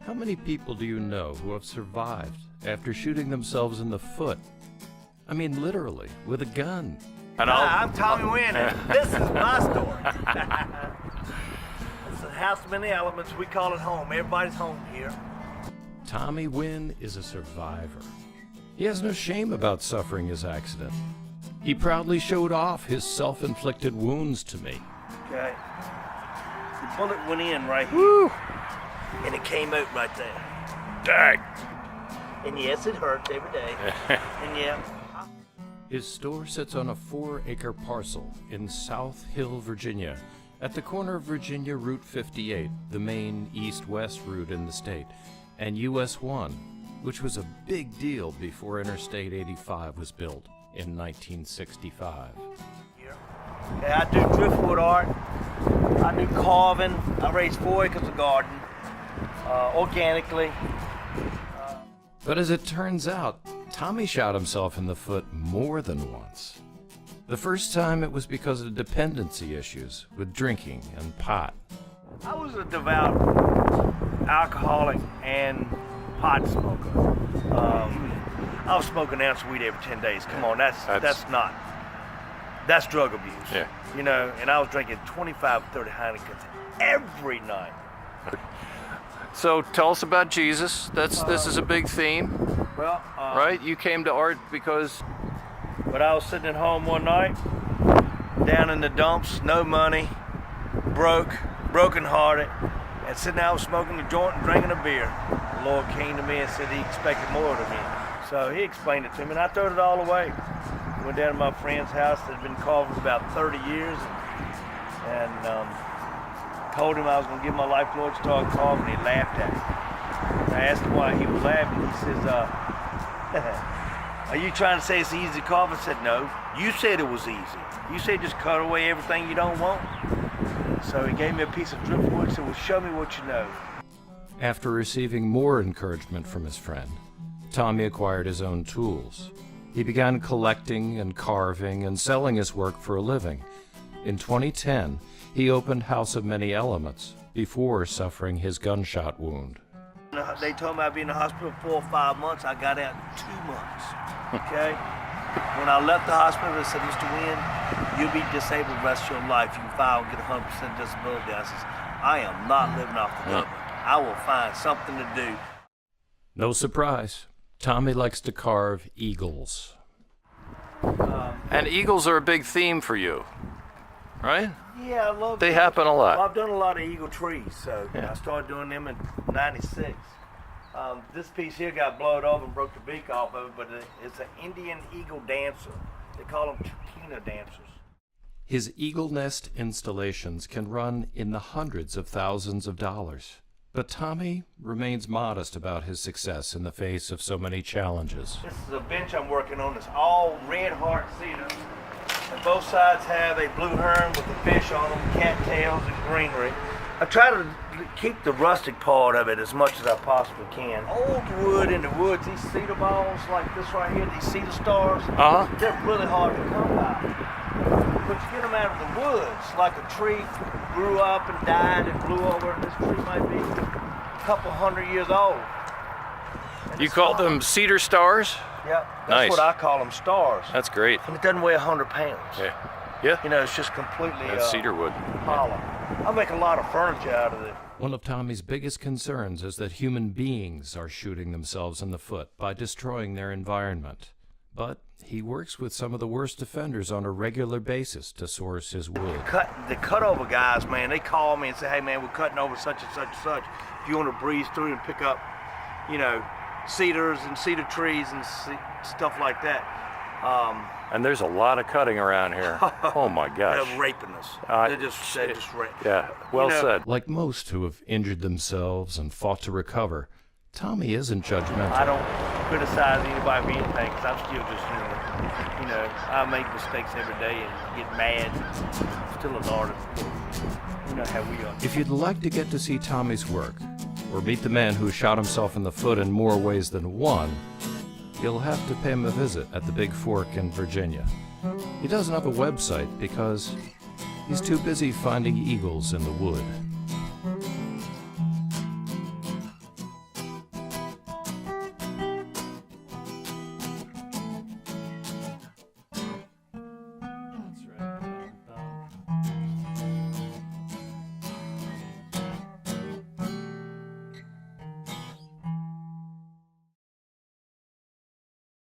How many people do you know who have survived after shooting themselves in the foot? I mean, literally, with a gun. Hi, I'm Tommy Winn, and this is my story. It's a house of many elements. We call it home. Everybody's home here. Tommy Winn is a survivor. He has no shame about suffering his accident. He proudly showed off his self-inflicted wounds to me. Okay. The bullet went in right here. Woo! And it came out right there. Dang! And yes, it hurts every day. And yeah. His store sits on a 4-acre parcel in South Hill, Virginia, at the corner of Virginia Route 58, the main east-west route in the state, and US 1, which was a big deal before Interstate 85 was built in 1965. Yeah, I do driftwood art. I do carving. I raise 4 acres of garden, organically. But as it turns out, Tommy shot himself in the foot more than once. The first time it was because of dependency issues with drinking and pot. I was a devout alcoholic and pot smoker. I was smoking an ounce of weed every 10 days. Come on, that's drug abuse. Yeah. You know, and I was drinking 25, 30 Heinekens every night. So tell us about Jesus. This is a big theme, Well, right? You came to art because... But I was sitting at home one night, down in the dumps, no money, broken-hearted, and sitting out smoking a joint and drinking a beer. The Lord came to me and said he expected more of me. So he explained it to me, and I threw it all away. Went down to my friend's house that had been carving for about 30 years, and told him I was going to give my life to the Lord, started carving, and he laughed at me. I asked him why he was laughing. He says, are you trying to say it's easy to carve? I said, no. You said it was easy. You said just cut away everything you don't want. So he gave me a piece of driftwood and said, well, show me what you know. After receiving more encouragement from his friend, Tommy acquired his own tools. He began collecting and carving and selling his work for a living. In 2010, he opened House of Many Elements before suffering his gunshot wound. They told me I'd be in the hospital 4 or 5 months. I got out in 2 months, okay? When I left the hospital, they said, Mr. Winn, you'll be disabled the rest of your life. You can file and get 100% disability. I says, I am not living off the government. I will find something to do. No surprise, Tommy likes to carve eagles. And eagles are a big theme for you, right? Yeah, I love They happen a lot. Well, I've done a lot of eagle trees, so I started doing them in '96. This piece here got blowed off and broke the beak off of it, but it's an Indian eagle dancer. They call them Chukina dancers. His eagle nest installations can run in the hundreds of thousands of dollars. But Tommy remains modest about his success in the face of so many challenges. This is a bench I'm working on. It's all red heart cedar. And both sides have a blue heron with a fish on them, cattails, and greenery. I try to keep the rustic part of it as much as I possibly can. Old wood in the woods, these cedar balls like this right here, these cedar stars, they're really hard to come by. But you get them out of the woods, like a tree grew up and died and blew over, and this tree might be a couple 100 years old. And You call them cedar stars? Yep, that's Nice. what I call them, stars. That's great. And it doesn't weigh 100 pounds. Yeah, You know, it's just completely that's cedar wood. hollow. I make a lot of furniture out of it. One of Tommy's biggest concerns is that human beings are shooting themselves in the foot by destroying their environment. But he works with some of the worst offenders on a regular basis to source his wood. The cutover guys, man, they call me and say, hey man, we're cutting over such and such and such. If you want to breeze through and pick up, you know, cedars and cedar trees and stuff like that. And there's a lot of cutting around here. Oh my gosh. They're raping us. They're just raping. Yeah, well said. Like Like most who have injured themselves and fought to recover, Tommy isn't judgmental. I don't criticize anybody for anything because I'm still just human. You know, I make mistakes every day and get mad. I'm still an artist. You know how we are. If you'd like to get to see Tommy's work, or meet the man who shot himself in the foot in more ways than one, you'll have to pay him a visit at the Big Fork in Virginia. He doesn't have a website because he's too busy finding eagles in the wood.